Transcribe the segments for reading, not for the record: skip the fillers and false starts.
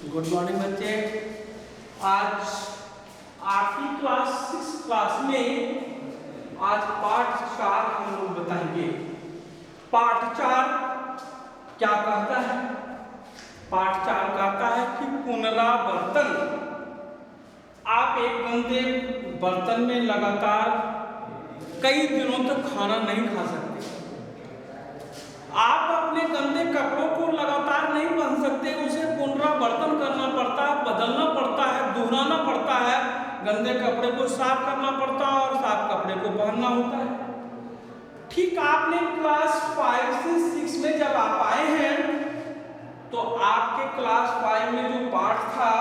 Good morning बच्चे। आज आपकी क्लास 6 क्लास में आज पाठ 4 हम लोग बताएंगे। पाठ 4 क्या कहता है? पाठ 4 कहता है कि पुनरावर्तन। आप एक गंदे बर्तन में लगातार कई दिनों तक खाना नहीं खा सकते। आप अपने गंदे कपड़ों को लगातार नहीं पहन सकते, उसे पुनरावर्तन करना पड़ता है, बदलना पड़ता है, दोहराना पड़ता है। गंदे कपड़े को साफ करना पड़ता है और साफ कपड़े को पहनना होता है। ठीक आपने क्लास 5 से 6 में जब आप आए हैं तो आपके क्लास 5 में जो पाठ था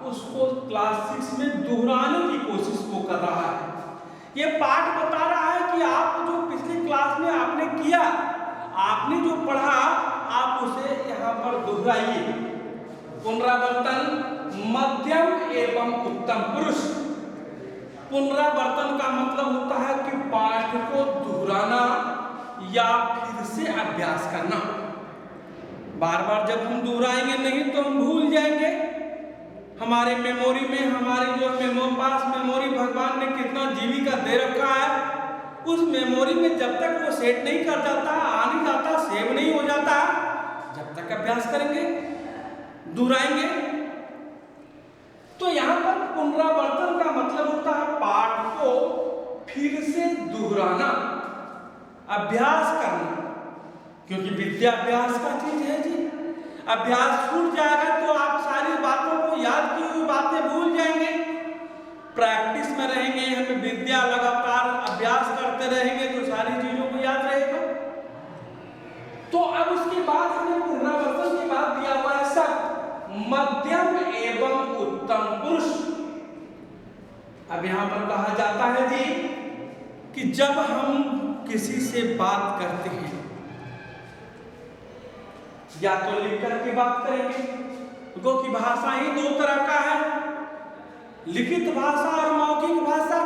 उसको क्लास 6 में दोहराने की कोशिश वो कर रहा है। ये पाठ बता रहा है कि आप जो पिछली क्लास में आपने किया, आपने जो पढ़ा, आप उसे यहाँ पर दोहराइए। पुनरावर्तन मध्यम एवं उत्तम पुरुष। पुनरावर्तन का मतलब होता है कि पाठ को दोहराना या फिर से अभ्यास करना। बार बार जब हम दोहराएंगे नहीं तो हम भूल जाएंगे। हमारे मेमोरी में, हमारे जो पास मेमोरी भगवान ने कितना जीवी का दे रखा है, उस मेमोरी में जब तक वो सेट नहीं कर जाता, आ नहीं जाता, सेव नहीं हो जाता, जब तक अभ्यास करेंगे, दोहराएंगे। तो यहाँ पर पुनरावर्तन का मतलब होता है पाठ को फिर से दोहराना, अभ्यास करना, क्योंकि विद्या अभ्यास का चीज है जी। अभ्यास छूट जाएगा तो आप सारी बातों को, याद की हुई बातें भूल जाएंगे। प्रैक्टिस में रहेंगे, हमें विद्या लगातार अभ्यास करते रहेंगे तो सारी चीजों को याद रहेगा। तो अब उसके बाद हमें पुनरावर्तन के बाद दिया हुआ है सब मध्यम एवं उत्तम पुरुष। अब यहां पर कहा जाता है जी कि जब हम किसी से बात करते हैं, या तो लिख करके बात करेंगे, क्योंकि भाषा ही दो तरह का है, लिखित भाषा और मौखिक भाषा।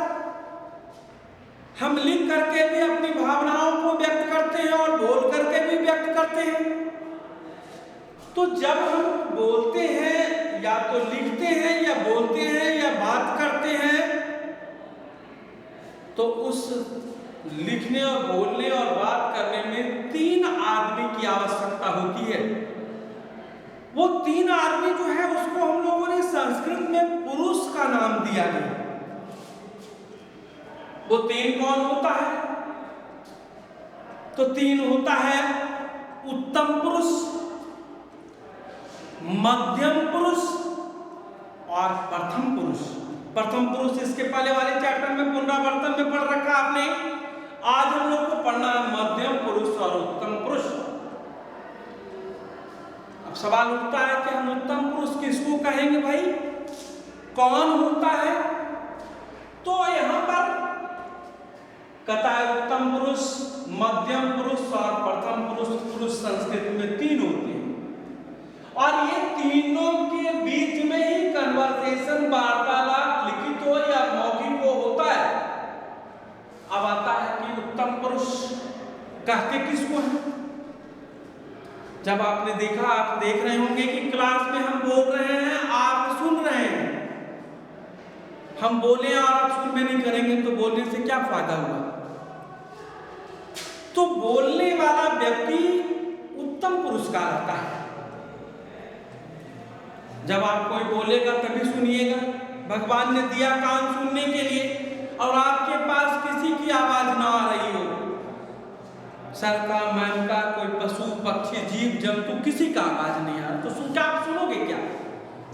हम लिख करके भी अपनी भावनाओं को व्यक्त करते हैं और बोल करके भी व्यक्त करते हैं। तो जब हम बोलते हैं, या तो लिखते हैं या बोलते हैं या बात करते हैं, तो उस लिखने और बोलने और बात करने में 3 आदमी की आवश्यकता होती है। वो 3 आदमी जो है उसको हम लोगों ने संस्कृत में पुरुष का नाम दिया गया। वो 3 कौन होता है? तो 3 होता है उत्तम पुरुष, मध्यम पुरुष और प्रथम पुरुष। प्रथम पुरुष इसके पहले वाले चैप्टर में पुनरावर्तन में पढ़ रखा आपने। आज हम लोग को पढ़ना है मध्यम पुरुष और उत्तम पुरुष। अब सवाल उठता है कि हम उत्तम पुरुष किसको कहेंगे भाई, कौन होता है? तो यहां पर कहता है उत्तम पुरुष, मध्यम पुरुष और प्रथम पुरुष। पुरुष संस्कृत में 3 होते हैं और ये तीनों के बीच में ही कन्वर्सेशन, वार्तालाप, लिखित हो या मौखिक हो होता है। अब आता है कि उत्तम पुरुष कहते किसको है? जब आपने देखा, आप देख रहे होंगे कि क्लास में हम बोल रहे हैं, आप सुन रहे हैं। हम बोले और आप सुन में नहीं करेंगे तो बोलने से क्या फायदा हुआ? तो बोलने वाला व्यक्ति उत्तम पुरुष का रहता है। जब आप कोई बोलेगा तभी सुनिएगा। भगवान ने दिया कान सुनने के लिए और आपके पास किसी की आवाज ना आ रही हो, सर का, मैम का, कोई पशु पक्षी जीव जंतु किसी का आवाज नहीं आ रहा, तो सुन के आप सुनोगे क्या?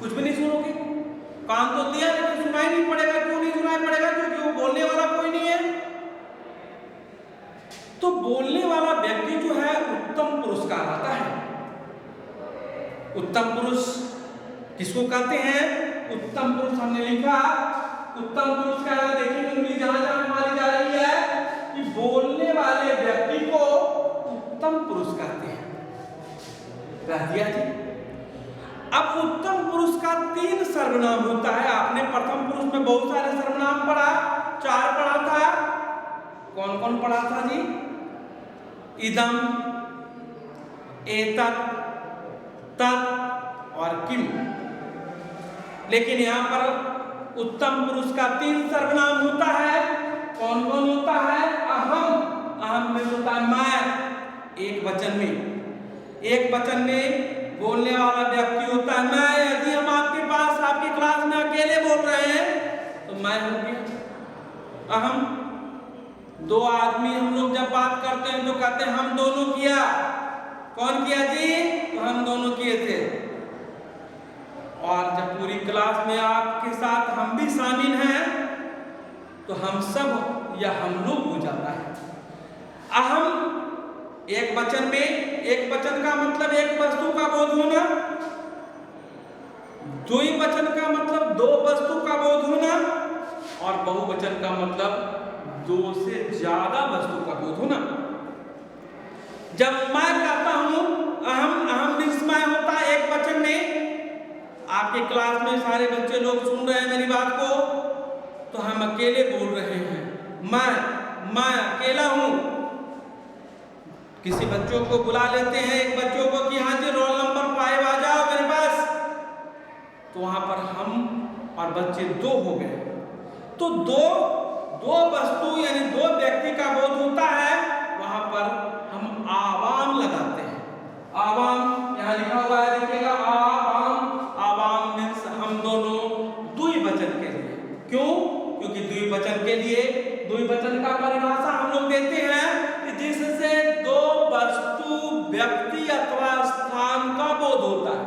कुछ भी नहीं सुनोगे। कान तो दिया लेकिन सुनाई नहीं पड़ेगा। क्यों नहीं सुनाई पड़ेगा? क्योंकि वो बोलने वाला कोई नहीं है। तो बोलने वाला व्यक्ति जो है उत्तम पुरुष का रहता है। उत्तम पुरुष किसको कहते हैं? उत्तम पुरुष हमने लिखा, उत्तम पुरुष का देखिए उंगली जहां जहां हमारी जा रही है कि बोलने वाले व्यक्ति को उत्तम पुरुष कहते हैं। कह दिया जी। अब उत्तम पुरुष का 3 सर्वनाम होता है। आपने प्रथम पुरुष में बहुत सारे सर्वनाम पढ़ा, 4 पढ़ा था। कौन कौन पढ़ा था जी? इदम, एतत्, तत् और किम। लेकिन यहाँ पर उत्तम पुरुष का 3 सर्वनाम होता है। कौन कौन होता है? अहम, अहम में होता है मैं, एक वचन में बोलने वाला व्यक्ति होता है मैं। यदि हम आपके पास आपकी क्लास में अकेले बोल रहे हैं तो मैं हो गया अहम। 2 आदमी हम लोग जब बात करते हैं तो कहते हैं हम दोनों किया। कौन किया जी? तो हम दोनों किए थे। और जब पूरी क्लास में आपके साथ हम भी शामिल हैं तो हम सब या हम लोग हो जाता है। अहम एक वचन में, एक वचन का मतलब एक वस्तु का बोध होना, द्विवचन का मतलब 2 वस्तु का बोध होना, और बहुवचन का मतलब 2 से ज्यादा वस्तु का बोध होना। जब मैं कहता हूं अहम, अहम निस्मय होता है एक वचन में। आपके क्लास में सारे बच्चे लोग सुन रहे हैं मेरी बात को, तो हम अकेले बोल रहे हैं मैं अकेला हूं। किसी बच्चों को बुला लेते हैं, एक बच्चों को कि हाँ जी रोल नंबर 5 आ जाओ मेरे पास, तो वहां पर हम और बच्चे 2 हो गए। तो दो वस्तु यानी 2 व्यक्ति का बोध होता है, वहां पर हम आवाम लगाते हैं। आवाम यहाँ लिखा हुआ है, देखिएगा आवाम। आवाम मीन्स हम दोनों द्विवचन के लिए। क्यों? क्योंकि द्विवचन के लिए द्विवचन का परिभाषा हम लोग देते हैं कि जिससे 2 वस्तु, व्यक्ति अथवा स्थान का बोध होता है।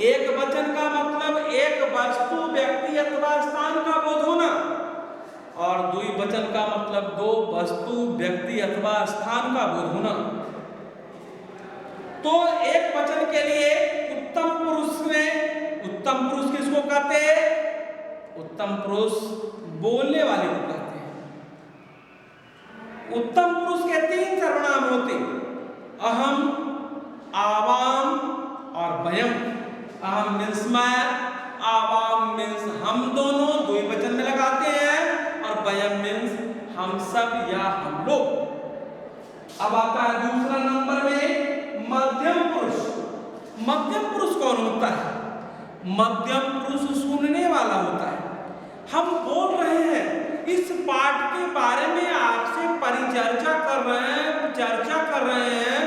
एक वचन का मतलब एक वस्तु, व्यक्ति अथवा स्थान का बोध होना, और द्विवचन का मतलब 2 वस्तु, व्यक्ति अथवा स्थान का बोध होना। तो एक वचन के लिए उत्तम पुरुष में, उत्तम पुरुष किसको कहते हैं? उत्तम पुरुष बोलने वाले को कहते हैं। उत्तम पुरुष के 3 सर्वनाम होते, अहम, आवाम और वयम। अहम मीन्स मैं, आवाम मीन्स हम दोनों, द्विवचन में लगाते हैं, और वयम मीन्स हम सब या हम लोग। अब आता है दूसरा नंबर में मध्यम पुरुष। मध्यम पुरुष कौन होता है? मध्यम पुरुष सुनने वाला होता है। हम बोल रहे हैं, इस पाठ के बारे में आपसे परिचर्चा कर रहे हैं, चर्चा कर रहे हैं,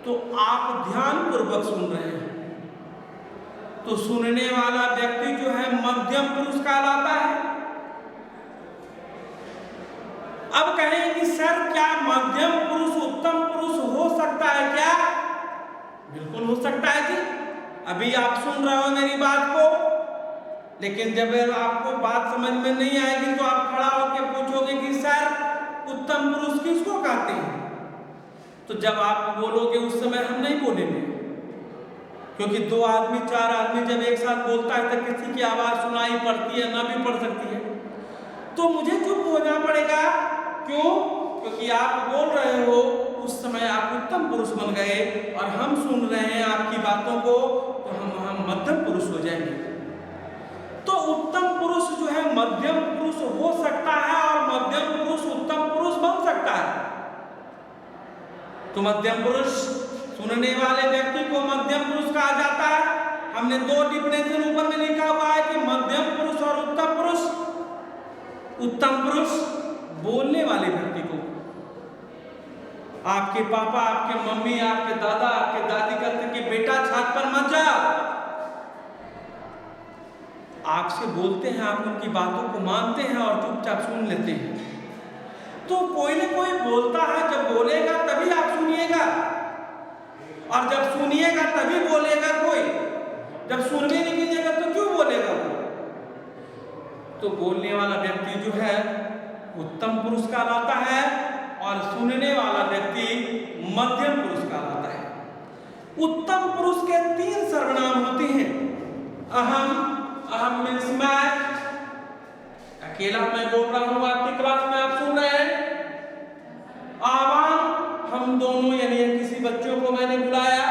तो आप ध्यान पूर्वक सुन रहे हैं। तो सुनने वाला व्यक्ति जो है मध्यम पुरुष कहलाता है। अब कहें कि सर क्या मध्यम पुरुष उत्तम पुरुष हो सकता है क्या? बिल्कुल हो सकता है जी। अभी आप सुन रहे हो मेरी बात को, लेकिन जब आपको बात समझ में नहीं आएगी तो आप खड़ा होकर पूछोगे कि सर उत्तम पुरुष किसको कहते हैं? तो जब आप बोलोगे उस समय हम नहीं बोलेंगे, क्योंकि 2 आदमी 4 आदमी जब एक साथ बोलता है तो किसी की आवाज सुनाई पड़ती है, ना भी पड़ सकती है, तो मुझे चुप होना पड़ेगा। क्यों? क्योंकि आप बोल रहे हो, उस समय आप उत्तम पुरुष बन गए, और हम सुन रहे हैं आपकी बातों को, तो हम मध्यम पुरुष हो जाएंगे। तो उत्तम पुरुष जो है मध्यम पुरुष हो सकता है, और मध्यम पुरुष उत्तम पुरुष बन सकता है। तो मध्यम पुरुष, सुनने वाले व्यक्ति को मध्यम पुरुष कहा जाता है। हमने 2 डिफिनेशन ऊपर में लिखा हुआ है कि मध्यम पुरुष और उत्तम पुरुष। उत्तम पुरुष बोलने वाले व्यक्ति को, आपके पापा, आपके मम्मी, आपके दादा, आपके दादी कहते हैं कि बेटा छत पर मत जा, आपसे बोलते हैं, आप उनकी बातों को मानते हैं और चुपचाप सुन लेते हैं। तो कोई ना कोई बोलता है, जब बोलेगा तभी आप सुनिएगा, और जब सुनिएगा तभी बोलेगा कोई। जब सुनने नहीं कीजिएगा तो क्यों बोलेगा वो? तो बोलने वाला व्यक्ति जो है उत्तम पुरुष कहलाता है, और सुनने वाला व्यक्ति मध्यम पुरुष कहलाता है। उत्तम पुरुष के 3 सर्वनाम होते हैं। अहम, अहम मीन्स मैं, अकेला मैं बोल रहा हूं आपकी क्लास में, आप सुन रहे हैं। आवाम, हम दोनों, यानी किसी बच्चों को मैंने बुलाया,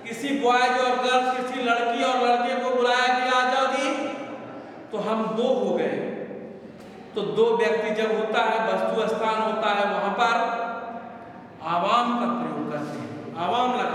किसी बॉयज और गर्ल्स, किसी लड़की और लड़के को बुलाया कि आ जाओ जी, तो हम 2 हो गए। तो 2 व्यक्ति जब होता है, वस्तु स्थान होता है, वहां पर आवाम का प्रयोग करते हैं, आवाम लगा